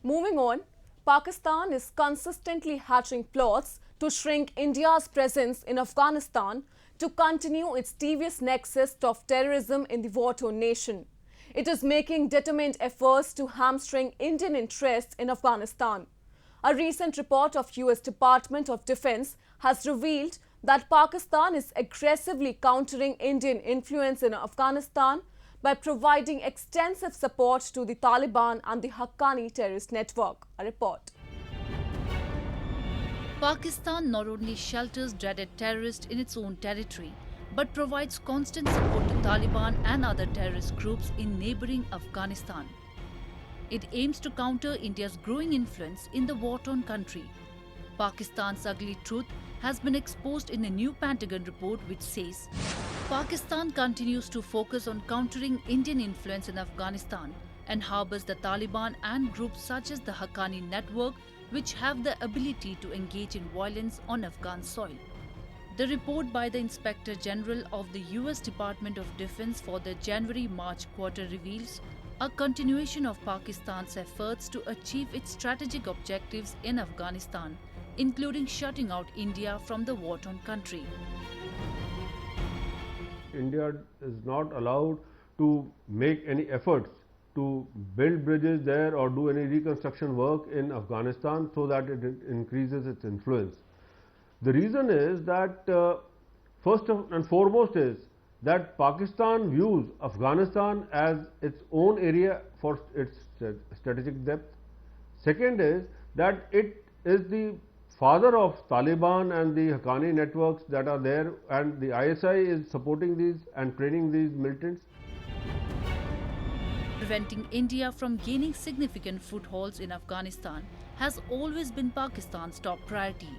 Moving on, Pakistan is consistently hatching plots to shrink India's presence in Afghanistan to continue its devious nexus of terrorism in the war-torn nation. It is making determined efforts to hamstring Indian interests in Afghanistan. A recent report of US Department of Defense has revealed that Pakistan is aggressively countering Indian influence in Afghanistan by providing extensive support to the Taliban and the Haqqani terrorist network. A report. Pakistan not only shelters dreaded terrorists in its own territory, but provides constant support to Taliban and other terrorist groups in neighboring Afghanistan. It aims to counter India's growing influence in the war-torn country. Pakistan's ugly truth has been exposed in a new Pentagon report which says Pakistan continues to focus on countering Indian influence in Afghanistan and harbors the Taliban and groups such as the Haqqani network which have the ability to engage in violence on Afghan soil. The report by the Inspector General of the US Department of Defense for the January-March quarter reveals a continuation of Pakistan's efforts to achieve its strategic objectives in Afghanistan, including shutting out India from the war-torn country. India is not allowed to make any efforts to build bridges there or do any reconstruction work in Afghanistan so that it increases its influence. The reason is that first and foremost is that Pakistan views Afghanistan as its own area for its strategic depth. Second is that it is the father of Taliban and the Haqqani networks that are there, and the ISI is supporting these and training these militants. Preventing India from gaining significant footholds in Afghanistan has always been Pakistan's top priority.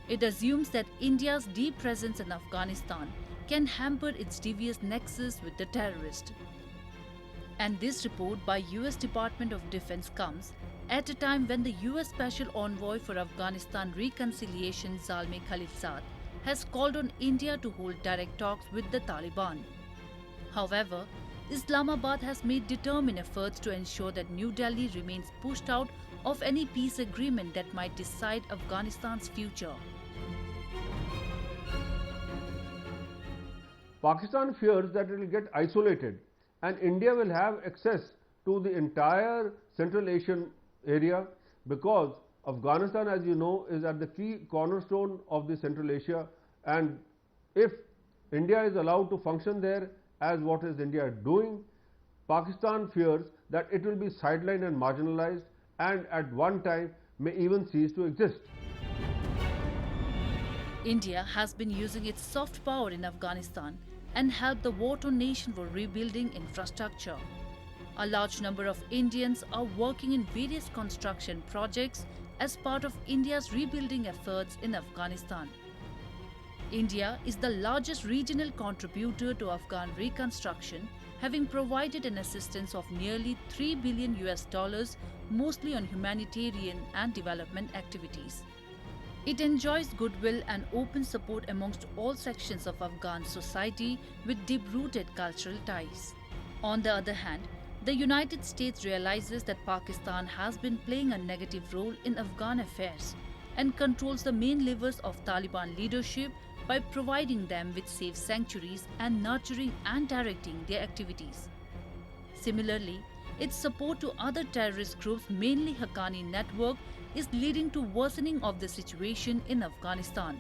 It assumes that India's deep presence in Afghanistan can hamper its devious nexus with the terrorist. And this report by US Department of Defense comes at a time when the US Special Envoy for Afghanistan Reconciliation Zalmay Khalilzad has called on India to hold direct talks with the Taliban. However, Islamabad has made determined efforts to ensure that New Delhi remains pushed out of any peace agreement that might decide Afghanistan's future. Pakistan fears that it will get isolated and India will have access to the entire Central Asian area, because Afghanistan, as you know, is at the key cornerstone of the Central Asia, and if India is allowed to function there as what is India doing, Pakistan fears that it will be sidelined and marginalized and at one time may even cease to exist. India has been using its soft power in Afghanistan and helped the war-torn nation for rebuilding infrastructure. A large number of Indians are working in various construction projects as part of India's rebuilding efforts in Afghanistan. India is the largest regional contributor to Afghan reconstruction, having provided an assistance of nearly $3 billion, mostly on humanitarian and development activities. It enjoys goodwill and open support amongst all sections of Afghan society with deep-rooted cultural ties. On the other hand, the United States realizes that Pakistan has been playing a negative role in Afghan affairs and controls the main levers of Taliban leadership by providing them with safe sanctuaries and nurturing and directing their activities. Similarly, its support to other terrorist groups, mainly Haqqani network, is leading to worsening of the situation in Afghanistan.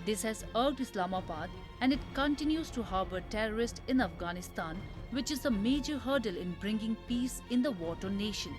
This has irked Islamabad, and it continues to harbor terrorists in Afghanistan, which is a major hurdle in bringing peace in the war-torn nation.